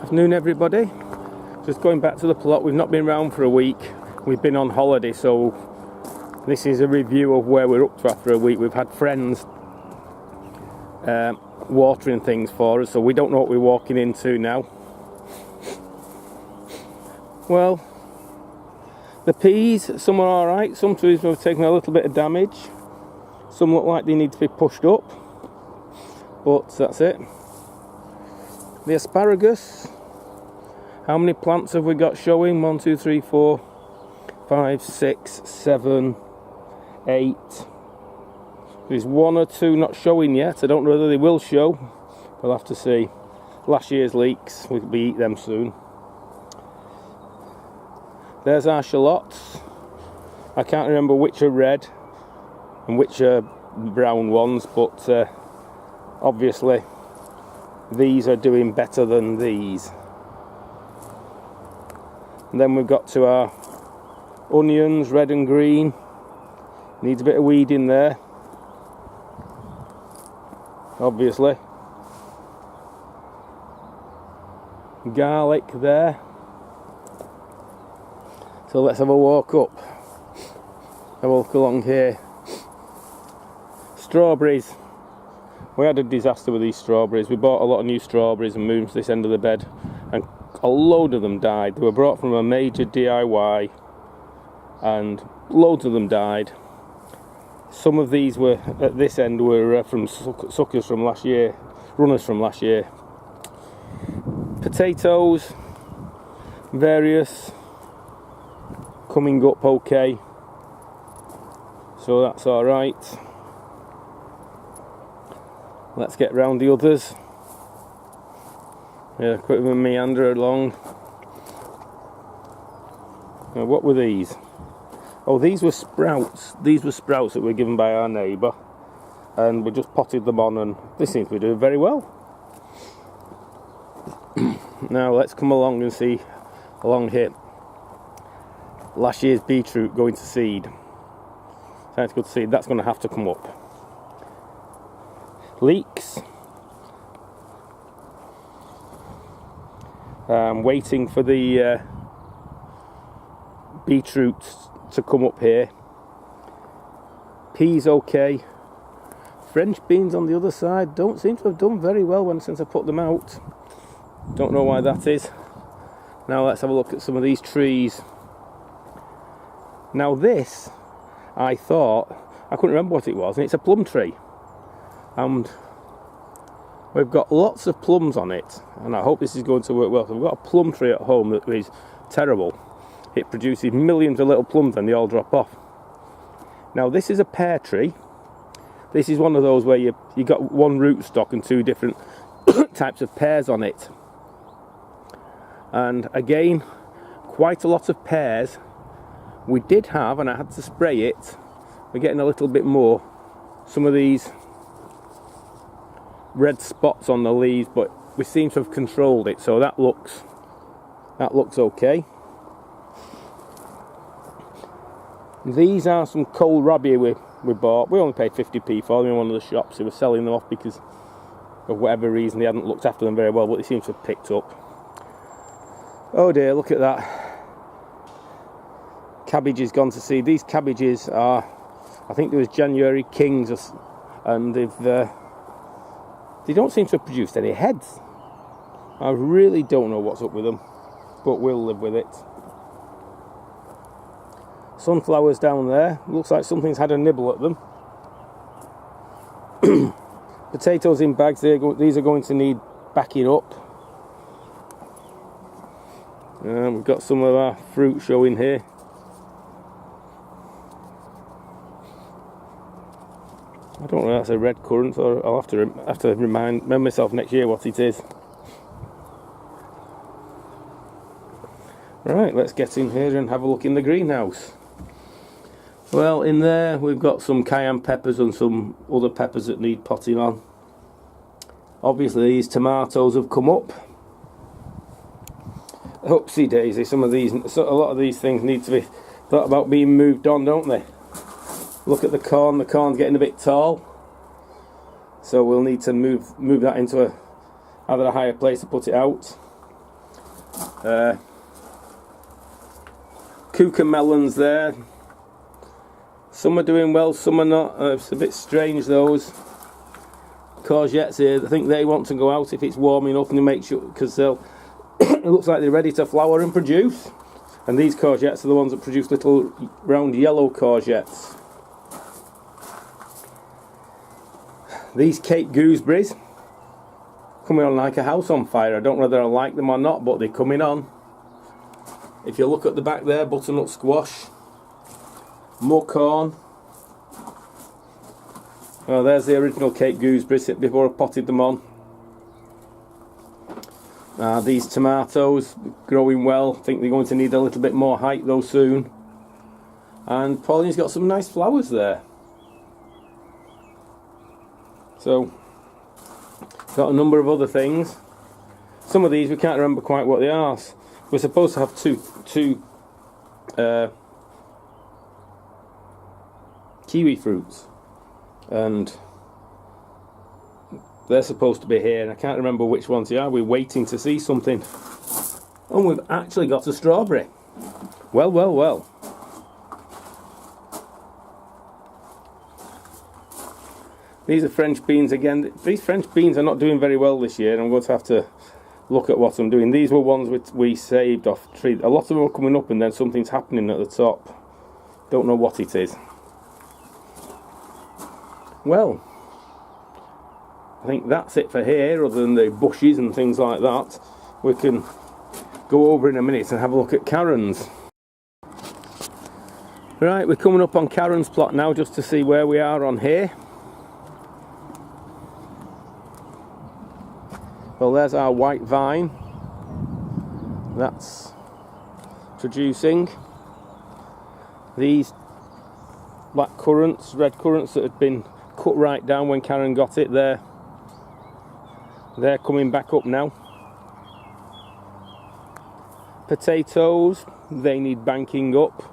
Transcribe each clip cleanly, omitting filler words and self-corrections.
Afternoon everybody, just going back to the plot. We've not been around for a week, we've been on holiday, so this is a review of where we're up to after a week. We've had friends watering things for us, so we don't know what we're walking into now. Well, the peas, some are alright, some trees have taken a little bit of damage, some look like they need to be pushed up, but that's it. The asparagus, how many plants have we got showing? 1, 2, 3, 4, 5, 6, 7, 8. There's 1 or 2 not showing yet. I don't know whether they will show. We'll have to see. Last year's leeks, we'll eat them soon. There's our shallots. I can't remember which are red and which are brown ones, but obviously these are doing better than these. And then we've got to our onions, red and green. Needs a bit of weeding there, obviously. Garlic there. So let's have a walk up. Have a look along here. Strawberries. We had a disaster with these strawberries. We bought a lot of new strawberries and moved them to this end of the bed, and a load of them died. They were brought from a major DIY and loads of them died. Some of these were at this end were from suckers from last year, runners from last year. Potatoes, various, coming up okay, so that's all right. Let's get round the others. Yeah, quick meander along. Now, what were these? Oh, these were sprouts. These were sprouts that were given by our neighbour, and we just potted them on, and they seem to be doing very well. Now let's come along and see along here. Last year's beetroot going to seed. Sounds good to seed. That's going to have to come up. Leeks. Waiting for the beetroot to come up here. Peas okay. French beans on the other side don't seem to have done very well since I put them out. Don't know why that is. Now let's have a look at some of these trees. Now this, I thought, I couldn't remember what it was, and it's a plum tree. And we've got lots of plums on it, and I hope this is going to work well. So we've got a plum tree at home that is terrible. It produces millions of little plums and they all drop off. Now this is a pear tree. This is one of those where you got one rootstock and 2 different types of pears on it. And again, quite a lot of pears. We did have, and I had to spray it, we're getting a little bit more, some of these red spots on the leaves, but we seem to have controlled it, so that looks okay. These are some kohlrabi we bought. We only paid 50p for them in one of the shops. They were selling them off because of whatever reason they hadn't looked after them very well, but they seem to have picked up. Oh dear, look at that. Cabbages gone to seed. These cabbages are, I think there was January Kings, and they don't seem to have produced any heads. I really don't know what's up with them, but we'll live with it. Sunflowers down there. Looks like something's had a nibble at them. Potatoes in bags. These are going to need backing up. We've got some of our fruit showing here. I don't know if that's a red currant, or I'll have to remember myself next year what it is. Right, let's get in here and have a look in the greenhouse. Well, in there we've got some cayenne peppers and some other peppers that need potting on. Obviously these tomatoes have come up. Oopsie daisy, a lot of these things need to be thought about being moved on, don't they? Look at the corn's getting a bit tall, so we'll need to move that into either a higher place to put it out. Cucamelons there. Some are doing well, some are not. It's a bit strange, those. Courgettes here, I think they want to go out if it's warming up, and they make sure, because they'll it looks like they're ready to flower and produce. And these courgettes are the ones that produce little round yellow courgettes. These Cape gooseberries coming on like a house on fire. I don't know whether I like them or not, but they're coming on. If you look at the back there, butternut squash, muckhorn. Oh, there's the original Cape gooseberries before I potted them on. These tomatoes growing well. I think they're going to need a little bit more height though soon. And Pauline's got some nice flowers there. So, got a number of other things. Some of these we can't remember quite what they are. We're supposed to have two kiwi fruits, and they're supposed to be here, and I can't remember which ones they are. We're waiting to see something. And we've actually got a strawberry. Well, well, well. These are French beans again. These French beans are not doing very well this year, and I'm going to have to look at what I'm doing. These were ones which we saved off the tree. A lot of them are coming up, and then something's happening at the top. Don't know what it is. Well, I think that's it for here, other than the bushes and things like that. We can go over in a minute and have a look at Karen's. Right, we're coming up on Karen's plot now, just to see where we are on here. Well, there's our white vine. That's producing. These black currants, red currants that had been cut right down when Karen got it, they're coming back up now. Potatoes, they need banking up.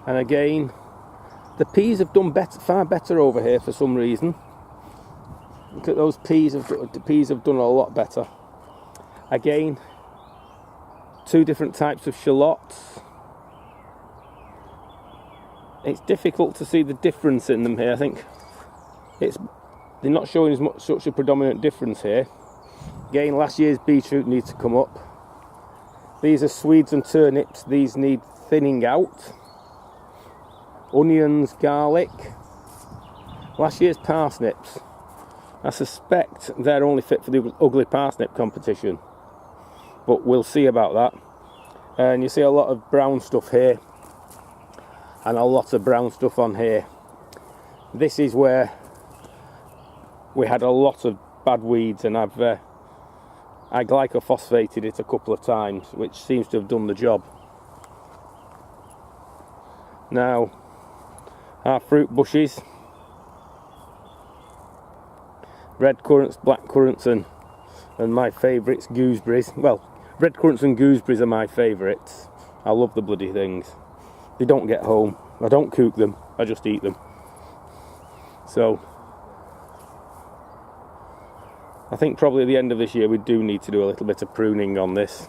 And again, the peas have done far better over here for some reason. Look at those peas, the peas have done a lot better. Again, two different types of shallots. It's difficult to see the difference in them here. I think they're not showing as much such a predominant difference here. Again, last year's beetroot needs to come up. These are Swedes and turnips. These need thinning out. Onions, garlic. Last year's parsnips, I suspect they're only fit for the ugly parsnip competition, but we'll see about that. And you see a lot of brown stuff here and a lot of brown stuff on here. This is where we had a lot of bad weeds, and I glycophosphated it a couple of times, which seems to have done the job. Now, our fruit bushes, red currants, black currants, and my favourites, gooseberries. Well, red currants and gooseberries are my favourites. I love the bloody things. They don't get home. I don't cook them, I just eat them. So, I think probably at the end of this year we do need to do a little bit of pruning on this.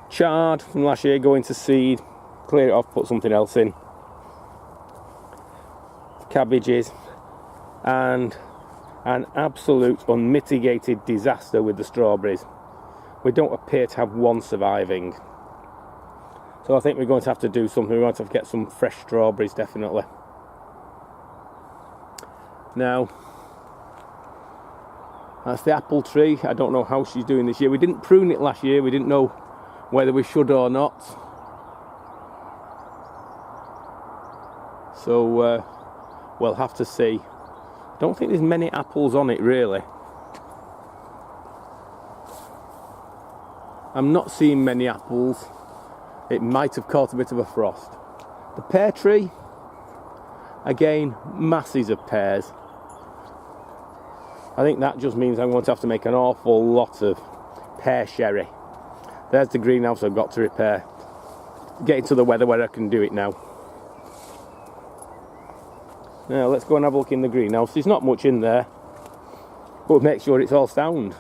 Chard from last year going to seed, clear it off, put something else in. Cabbages, and an absolute unmitigated disaster with the strawberries. We don't appear to have one surviving. So I think we're going to have to do something. We're going to have to get some fresh strawberries, definitely. Now, that's the apple tree. I don't know how she's doing this year. We didn't prune it last year. We didn't know whether we should or not. So we'll have to see. I don't think there's many apples on it, really. I'm not seeing many apples. It might have caught a bit of a frost. The pear tree, again, masses of pears. I think that just means I'm going to have to make an awful lot of pear sherry. There's the greenhouse I've got to repair. Getting to the weather where I can do it now. Now let's go and have a look in the greenhouse. There's not much in there. but make sure it's all sound.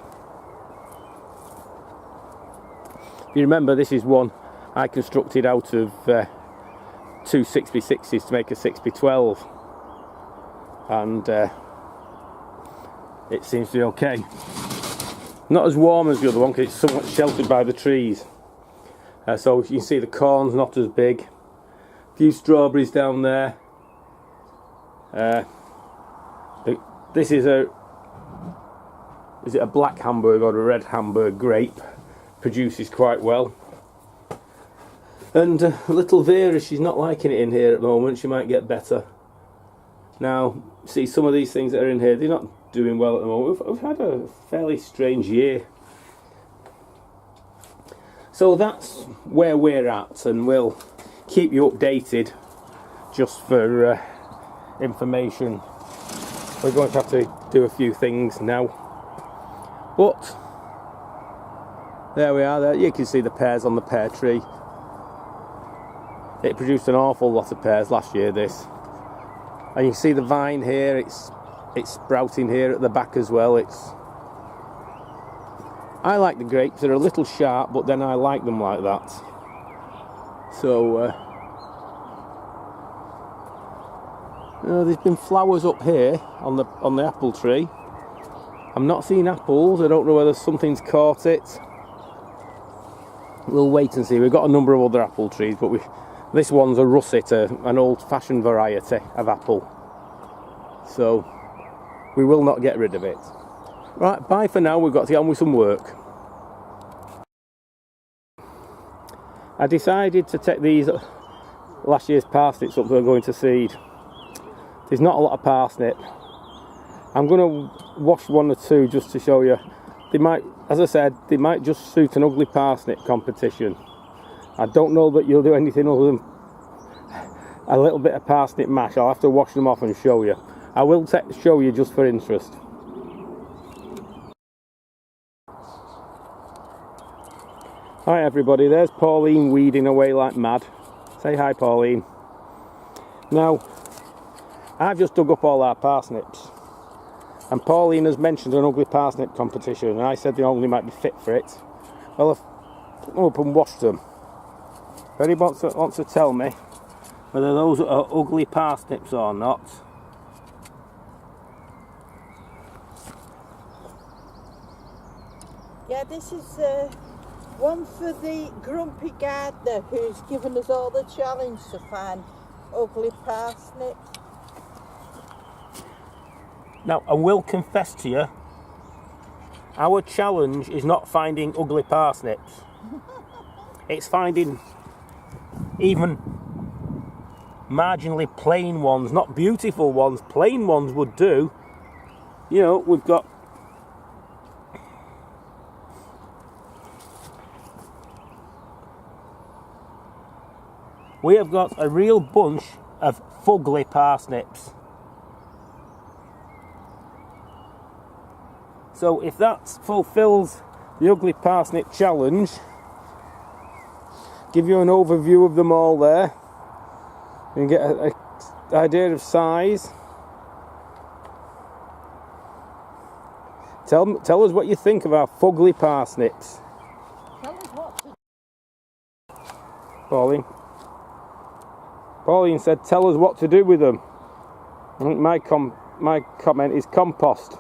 If you remember, this is one I constructed out of two 6x6s to make a 6x12, and it seems to be okay. Not as warm as the other one because it's somewhat sheltered by the trees. So you can see the corn's not as big. A few strawberries down there. This is it a black Hamburg or a red Hamburg grape? Produces quite well. And little Vera, she's not liking it in here at the moment. She might get better. Now, see, some of these things that are in here, they're not doing well at the moment. We've had a fairly strange year. So that's where we're at, and we'll keep you updated just for information. We're going to have to do a few things now. But there we are. There you can see the pears on the pear tree. It produced an awful lot of pears last year, this. And you can see the vine here, it's sprouting here at the back as well. I like the grapes, they're a little sharp, but then I like them like that. So there's been flowers up here on the apple tree. I'm not seeing apples. I don't know whether something's caught it. We'll wait and see. We've got a number of other apple trees, but this one's a russet, an old-fashioned variety of apple. So we will not get rid of it. Right, bye for now. We've got to get on with some work. I decided to take these last year's parsnips up that are going to seed. There's not a lot of parsnip. I'm going to wash one or two just to show you. They might, as I said, they might just suit an ugly parsnip competition. I don't know that you'll do anything other than a little bit of parsnip mash. I'll have to wash them off and show you. I will show you just for interest. Hi everybody, there's Pauline weeding away like mad. Say hi, Pauline. Now, I've just dug up all our parsnips, and Pauline has mentioned an ugly parsnip competition, and I said they only might be fit for it. Well, I've put them up and washed them. If anybody wants to tell me whether those are ugly parsnips or not. Yeah, this is one for the grumpy gardener who's given us all the challenge to find ugly parsnips. Now, I will confess to you, our challenge is not finding ugly parsnips. It's finding even marginally plain ones, not beautiful ones. Plain ones would do. You know, we have got a real bunch of fugly parsnips. So if that fulfills the ugly parsnip challenge, give you an overview of them all there and get an idea of size. Tell us what you think of our fugly parsnips. Tell us what to do. Pauline said, tell us what to do with them. I think my comment is compost.